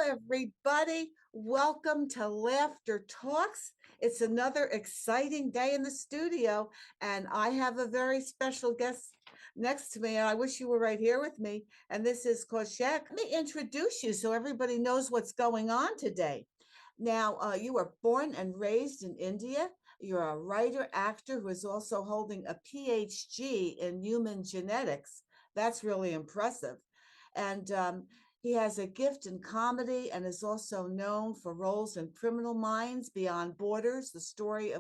everybody. Welcome to Laughter Talks. It's another exciting day in the studio, and I have a very special guest next to me. And I wish you were right here with me. And this is Koushik. Let me introduce you so everybody knows what's going on today. Now, you were born and raised in India. You're a writer, actor who is also holding a PhD in human genetics. That's really impressive. And he has a gift in comedy and is also known for roles in Criminal Minds, Beyond Borders, the story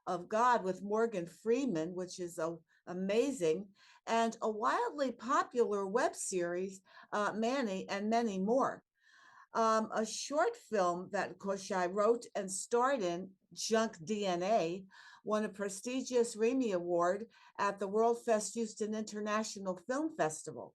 of God with Morgan Freeman, which is amazing, and a wildly popular web series, Manny, and many more. A short film that Koshai wrote and starred in, Junk DNA, won a prestigious Remy Award at the World Fest Houston International Film Festival.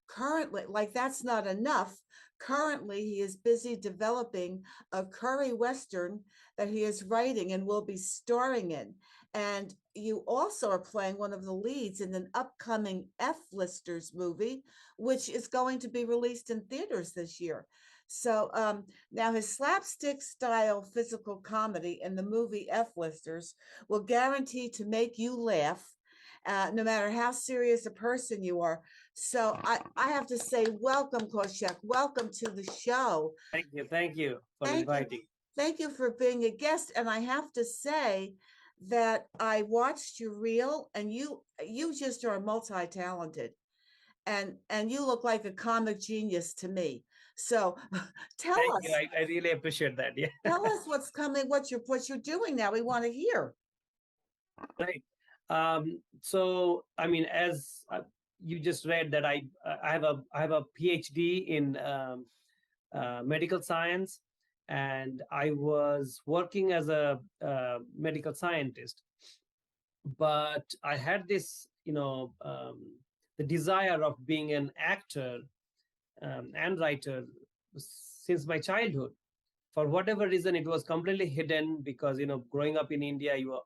Currently, like that's not enough, currently he is busy developing a curry western that he is writing and will be starring in. And you also are playing one of the leads in an upcoming F-listers movie, which is going to be released in theaters this year. So now his slapstick style physical comedy in the movie F-listers will guarantee to make you laugh, no matter how serious a person you are. So I have to say, welcome, Koushik. Welcome to the show. Thank you for Thank you. inviting. Thank you for being a guest. And I have to say that I watched your reel, and you just are multi-talented, and you look like a comic genius to me. So tell Thank us, you. I really appreciate that. Yeah. tell us what's coming, what you're doing now. We want to hear. Right. So I mean, as you just read that I have a PhD in medical science, and I was working as a medical scientist, but I had this, the desire of being an actor and writer since my childhood. For whatever reason, it was completely hidden because, growing up in India, you are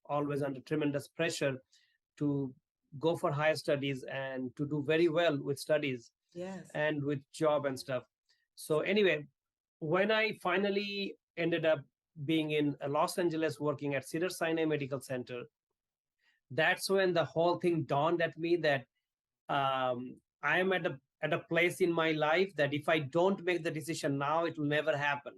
always under tremendous pressure to go for higher studies and to do very well with studies. Yes. And with job and stuff. So anyway, when I finally ended up being in Los Angeles working at Cedars-Sinai Medical Center, that's when the whole thing dawned at me that I am at a place in my life that if I don't make the decision now, it will never happen.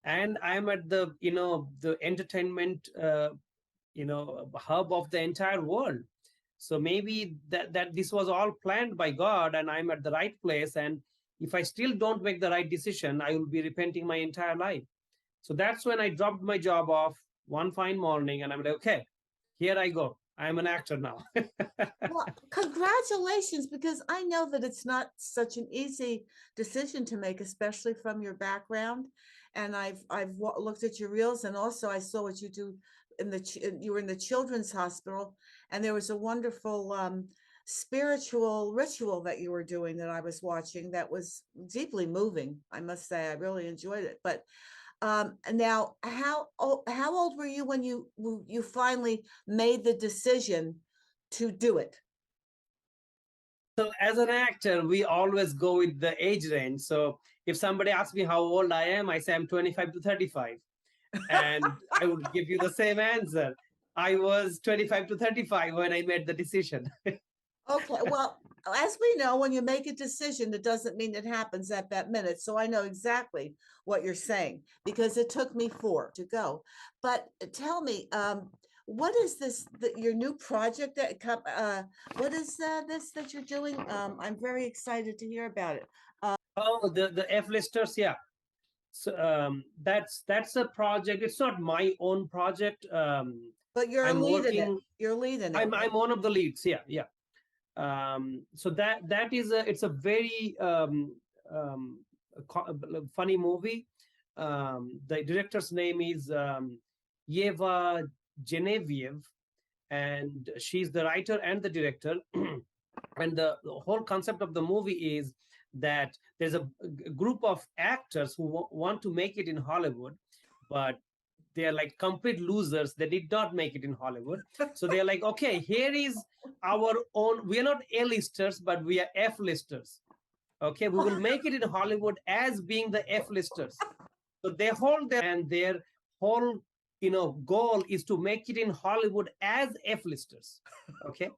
And I'm at the the entertainment hub of the entire world. So maybe that this was all planned by God, and I'm at the right place. And if I still don't make the right decision, I will be repenting my entire life. So that's when I dropped my job off one fine morning, and I'm like, okay, here I go. I'm an actor now. Well, congratulations, because I know that it's not such an easy decision to make, especially from your background. And I've looked at your reels, and also I saw what you do you were in the children's hospital, and there was a wonderful spiritual ritual that you were doing that I was watching that was deeply moving. I must say, I really enjoyed it. But now, how old were you when you finally made the decision to do it? So as an actor, we always go with the age range. So if somebody asks me how old I am, I say I'm 25 to 35. And I would give you the same answer. I was 25 to 35 when I made the decision. Okay, well, as we know, when you make a decision, it doesn't mean it happens at that minute. So I know exactly what you're saying, because it took me 4 to go. But tell me, what is this, your new project that what is this that you're doing? I'm very excited to hear about it. Oh, the F-listers, yeah. So that's a project. It's not my own project. But you're I'm leading it. working. You're leading it. I'm one of the leads. Yeah, yeah. So that is it's a very funny movie. The director's name is Yeva Genevieve, and she's the writer and the director. And the whole concept of the movie is that there's a group of actors who want to make it in Hollywood, but they are like complete losers. They did not make it in Hollywood. So they're like, okay, here is our own. We are not A-listers, but we are F-listers. Okay, we will make it in Hollywood as being the F-listers. So they hold their and their whole goal is to make it in Hollywood as F-listers. Okay,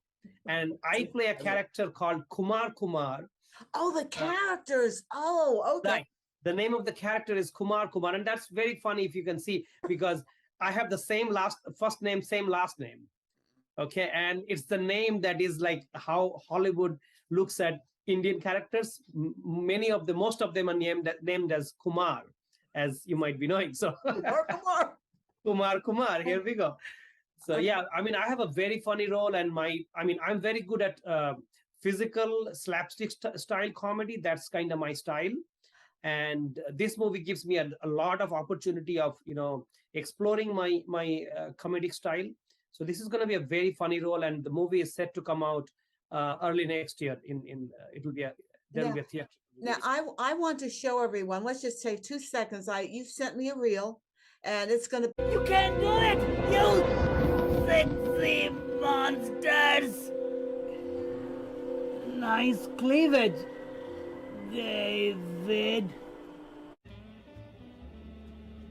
and I play a character called Kumar. Oh, the Uh, characters. Oh, okay. right. The name of the character is Kumar, and that's very funny if you can see, because I have the same first name, same last name. Okay, and it's the name that is like how Hollywood looks at Indian characters. Many of the most of them are named as Kumar, as you might be knowing. So Kumar, here we go. So yeah, I mean, I have a very funny role, and I'm very good at physical slapstick style comedy. That's kind of my style, and this movie gives me a lot of opportunity of exploring my comedic style. So this is going to be a very funny role, and the movie is set to come out early next year. It will be there will Now, be a theater. now I want to show everyone. Let's just take 2 seconds. You sent me a reel, and it's going to. You can do it, you sexy monsters! Nice cleavage, David.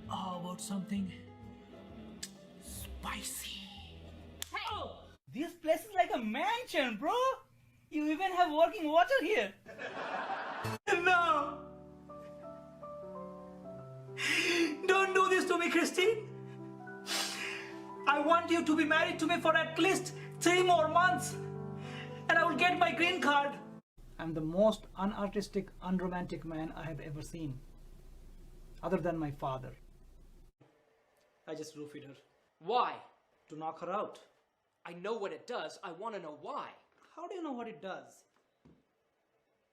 How about something spicy? Hey! Oh, this place is like a mansion, bro. You even have working water here. No! Don't do this to me, Christine. I want you to be married to me for at least 3 more months, and I will get my green card. I'm the most unartistic, unromantic man I have ever seen, other than my father. I just roofied her. Why? To knock her out. I know what it does. I want to know why. How do you know what it does?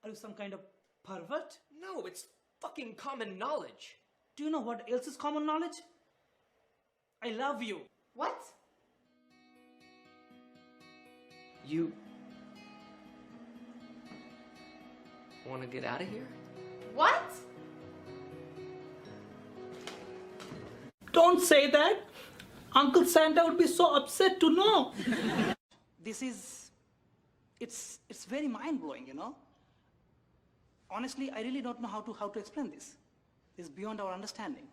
Are you some kind of pervert? No, it's fucking common knowledge. Do you know what else is common knowledge? I love you. What? You want to get out of here? What? Don't say that. Uncle Santa would be so upset to know. It's very mind-blowing, you know. Honestly, I really don't know how to explain this. It's beyond our understanding.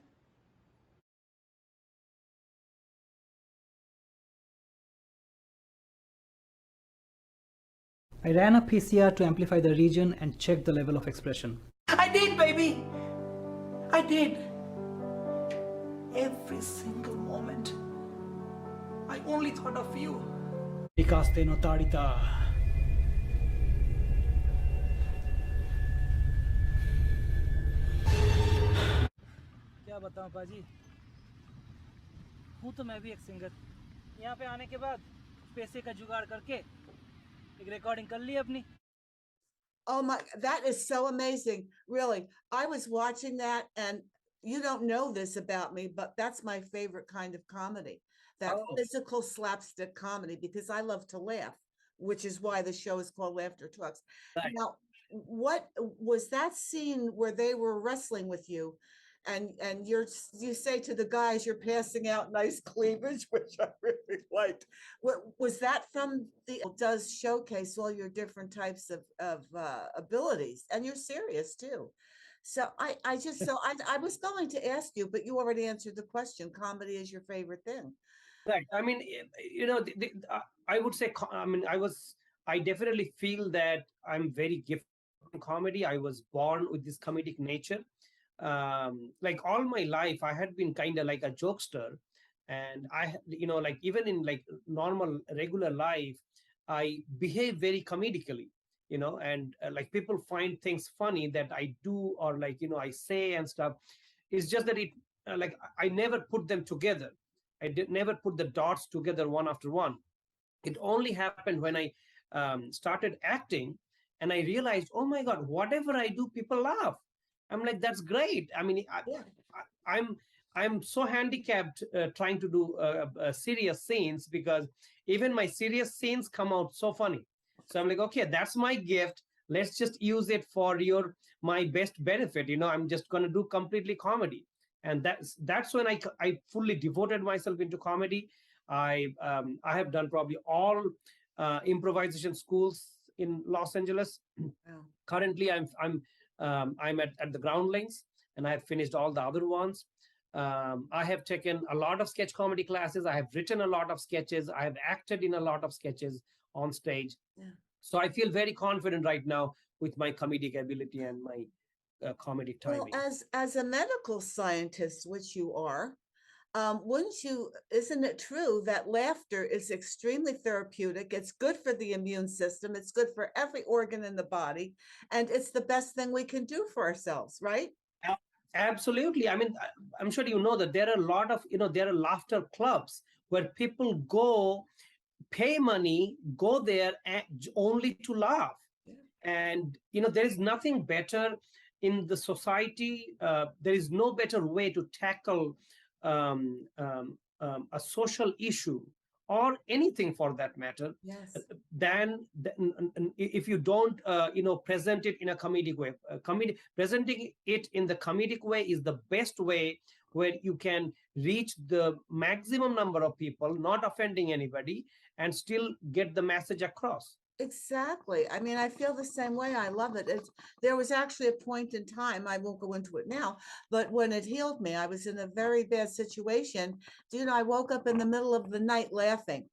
I ran a PCR to amplify the region and check the level of expression. I did, baby! I did! Every single moment, I only thought of you. Vikaste no tarita. क्या बताऊं पाजी? हूँ तो मैं भी एक singer. यहाँ पे आने के बाद पैसे का जुगाड़ करके एक रिकॉर्डिंग कर ली अपनी. Oh my, that is so amazing. Really. I was watching that, and you don't know this about me, but that's my favorite kind of comedy. That physical slapstick comedy, because I love to laugh, which is why the show is called Laughter Talks. Right. Now, what was that scene where they were wrestling with you? And you say to the guys, you're passing out nice cleavage, which I really liked. What was that from? Does showcase all your different types of abilities, and you're serious too. So I was going to ask you, but you already answered the question. Comedy is your favorite thing. Right. I mean, I would say, I definitely feel that I'm very gifted in comedy. I was born with this comedic nature. Like all my life, I had been kind of like a jokester. And like even in like normal, regular life, I behave very comedically, and like people find things funny that I do, or like, I say and stuff. It's just that like I never put them together. I did never put the dots together one after one. It only happened when I started acting, and I realized, oh my God, whatever I do, people laugh. I'm like, that's great. I mean, I'm so handicapped trying to do serious scenes, because even my serious scenes come out so funny. So I'm like, okay, that's my gift. Let's just use it for my best benefit. I'm just going to do completely comedy. And that's when I fully devoted myself into comedy. I have done probably all improvisation schools in Los Angeles. Wow. Currently, I'm at the groundlings, and I have finished all the other ones. I have taken a lot of sketch comedy classes. I have written a lot of sketches. I have acted in a lot of sketches on stage. Yeah. So I feel very confident right now with my comedic ability and my comedic Well, timing. as a medical scientist, which you are, wouldn't you, isn't it true that laughter is extremely therapeutic? It's good for the immune system. It's good for every organ in the body. And it's the best thing we can do for ourselves, right? Absolutely. I mean, I'm sure you know that there are a lot of, there are laughter clubs where people go, pay money, go there only to laugh. Yeah. And, there is nothing better in the society. There is no better way to tackle a social issue or anything for that matter Yes. than if you don't present it in a comedic way. Presenting it in the comedic way is the best way, where you can reach the maximum number of people, not offending anybody, and still get the message across. Exactly. I mean, I feel the same way. I love it. There was actually a point in time, I won't go into it now, but when it healed me, I was in a very bad situation. Dude, I woke up in the middle of the night laughing.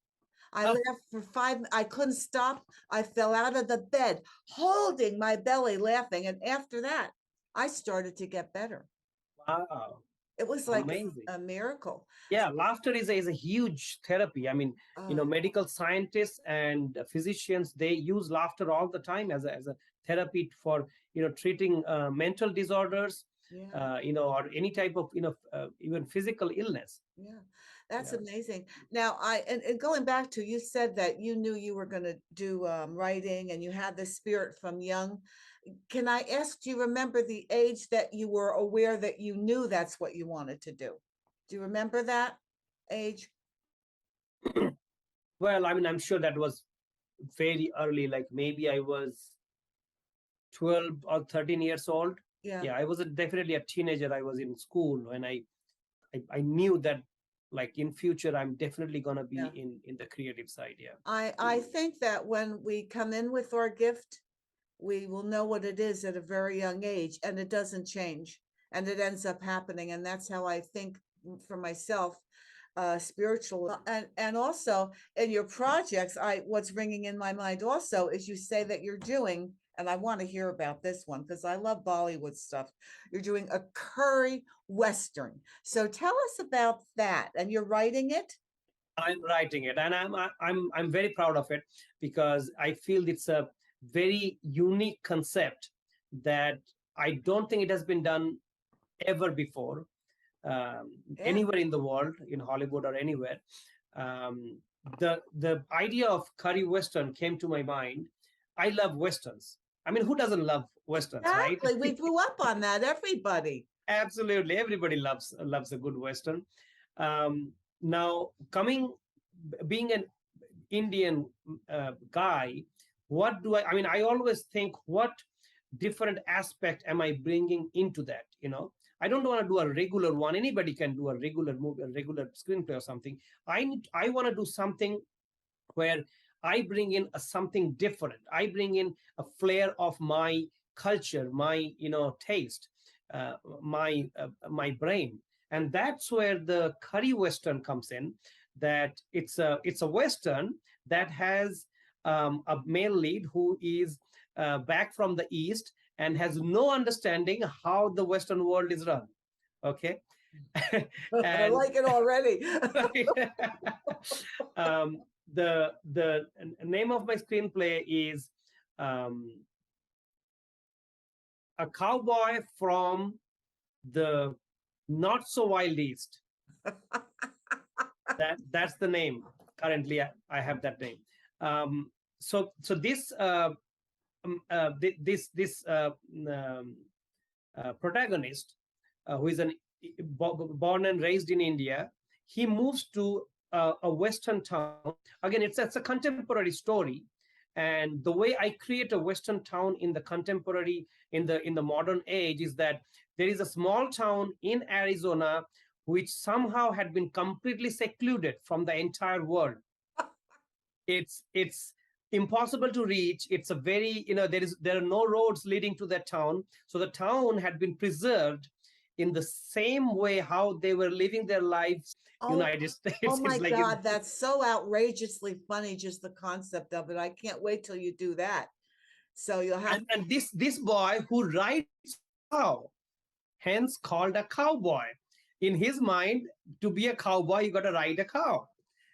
I Oh. laughed for I couldn't stop. I fell out of the bed, holding my belly, laughing. And after that, I started to get better. Wow. It was like Amazing. a miracle. Yeah, laughter is a huge therapy. I mean, Oh, medical scientists and physicians, they use laughter all the time as a therapy for treating mental disorders, yeah. or any type of even physical illness. Yeah, that's Yeah. amazing. Now, and going back to, you said that you knew you were going to do writing and you had the spirit from young. Can I ask, do you remember the age that you were aware that you knew that's what you wanted to do? Do you remember that age? Well, I mean, I'm sure that was very early, like maybe I was 12 or 13 years old. Yeah. Yeah, I was definitely a teenager. I was in school when I knew that, like, in future I'm definitely gonna be Yeah. in the creative side. Yeah. I think that when we come in with our gift, we will know what it is at a very young age, and it doesn't change, and it ends up happening. And that's how I think for myself, spiritual. And also in your projects, what's ringing in my mind also is, you say that you're doing, and I want to hear about this one because I love Bollywood stuff. You're doing a curry western. So tell us about that. And you're writing it? I'm writing it, and I'm very proud of it, because I feel it's a very unique concept that I don't think it has been done ever before, Yeah. anywhere in the world, in Hollywood or anywhere. Um, the idea of curry western came to my mind. I love westerns. I mean, who doesn't love westerns, right? Exactly. We grew up on that, everybody. Absolutely, everybody loves a good western. Now, being an Indian guy, what do I mean, I always think, what different aspect am I bringing into that? I don't want to do a regular one. Anybody can do a regular movie, a regular screenplay or something. I want to do something where I bring in something different. I bring in a flair of my culture, my taste, my brain, and that's where the curry western comes in. That it's a western that has a male lead who is back from the east and has no understanding how the Western world is run. Okay. I And like it already. the name of my screenplay is um, a cowboy from the not so wild east. That's the name. Currently, I have that name. So this protagonist, who is born and raised in India, he moves to a Western town. Again, it's a contemporary story, and the way I create a Western town in the contemporary, in the modern age, is that there is a small town in Arizona which somehow had been completely secluded from the entire world. It's impossible to reach. It's a very, there are no roads leading to that town. So the town had been preserved in the same way how they were living their lives. Oh, United States. oh my It's like God, that's so outrageously funny, just the concept of it. I can't wait till you do that. So you'll have and this boy who rides cow, hence called a cowboy. In his mind, to be a cowboy, you got to ride a cow.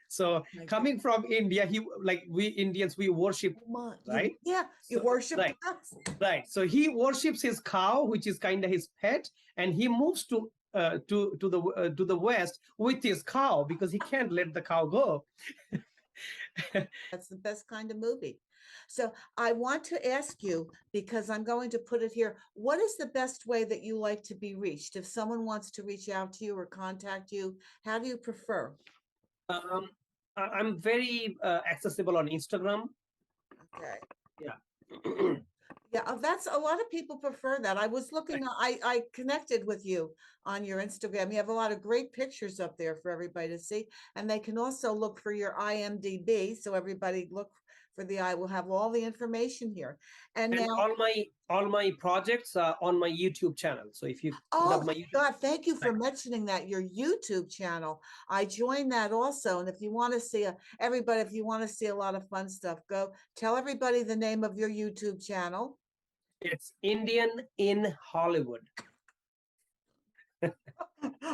So my coming from India, he, like we Indians, we worship, God. right? Yeah, you So, worship right. us. Right. So he worships his cow, which is kind of his pet, and he moves to the west with his cow because he can't let the cow go. That's the best kind of movie. So I want to ask you, because I'm going to put it here, what is the best way that you like to be reached? If someone wants to reach out to you or contact you, how do you prefer? I'm very accessible on Instagram. Okay. Yeah. Yeah, that's a lot of people prefer that. I was looking, I connected with you on your Instagram. You have a lot of great pictures up there for everybody to see. And they can also look for your IMDb. So everybody look for I will have all the information here. And And now, all my projects are on my YouTube channel. So if you put oh up my YouTube, God, thank you for right. mentioning that, your YouTube channel. I joined that also. And if you want to see everybody, if you want to see a lot of fun stuff, go tell everybody the name of your YouTube channel. It's Indian in Hollywood.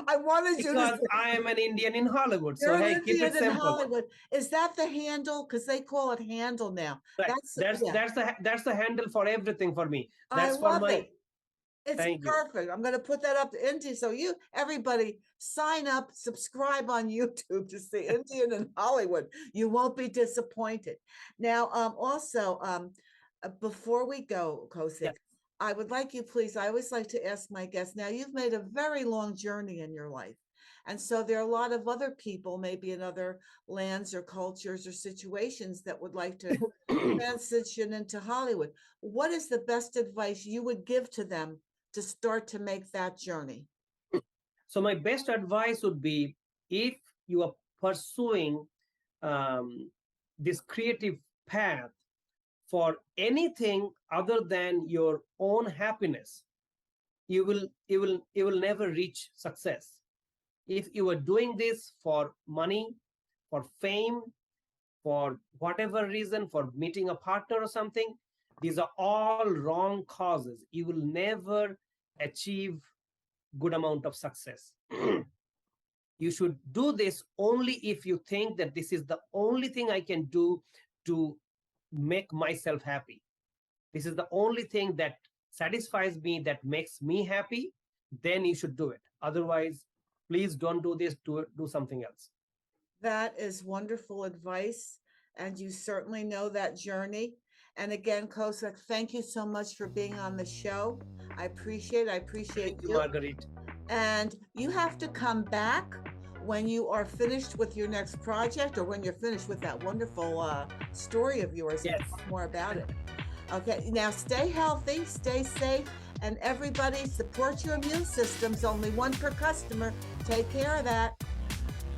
I wanted you to Because say, I am an Indian in Hollywood. you're So an hey, keep Indian it in simple. Hollywood. Is that the handle? Because they call it handle now. Right. Yeah, That's the handle for everything for me. I That's for love my it. It's thank you. perfect. I'm going to put that up to India. So everybody sign up, subscribe on YouTube to see Indian in Hollywood. You won't be disappointed. Now, also, before we go, Koushik, Yeah. I would like you, please, I always like to ask my guests, now you've made a very long journey in your life. And so there are a lot of other people, maybe in other lands or cultures or situations that would like to transition into Hollywood. What is the best advice you would give to them to start to make that journey? So my best advice would be, if you are pursuing this creative path for anything other than your own happiness, you will never reach success. If you are doing this for money, for fame, for whatever reason, for meeting a partner or something, these are all wrong causes. You will never achieve good amount of success. You should do this only if you think that this is the only thing I can do to make myself happy. This is the only thing that satisfies me, that makes me happy. Then you should do it. Otherwise, please don't do this. Do something else. That is wonderful advice. And you certainly know that journey. And again, Koushik, thank you so much for being on the show. I appreciate Thank you, you. Marguerite. And you have to come back when you are finished with your next project, or when you're finished with that wonderful story of yours. Yes. And talk more about it. Okay, now stay healthy, stay safe, and everybody support your immune systems. Only one per customer. Take care of that.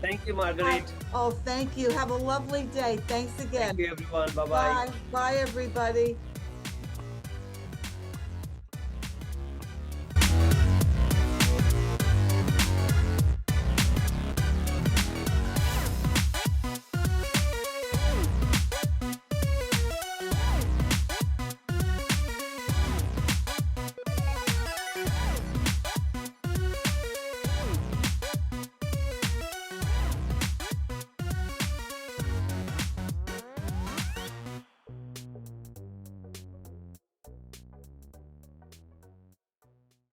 Thank you, Marguerite. Oh, thank you. Have a lovely day. Thanks again. Thank you, everyone. Bye-bye. Bye. Bye, everybody.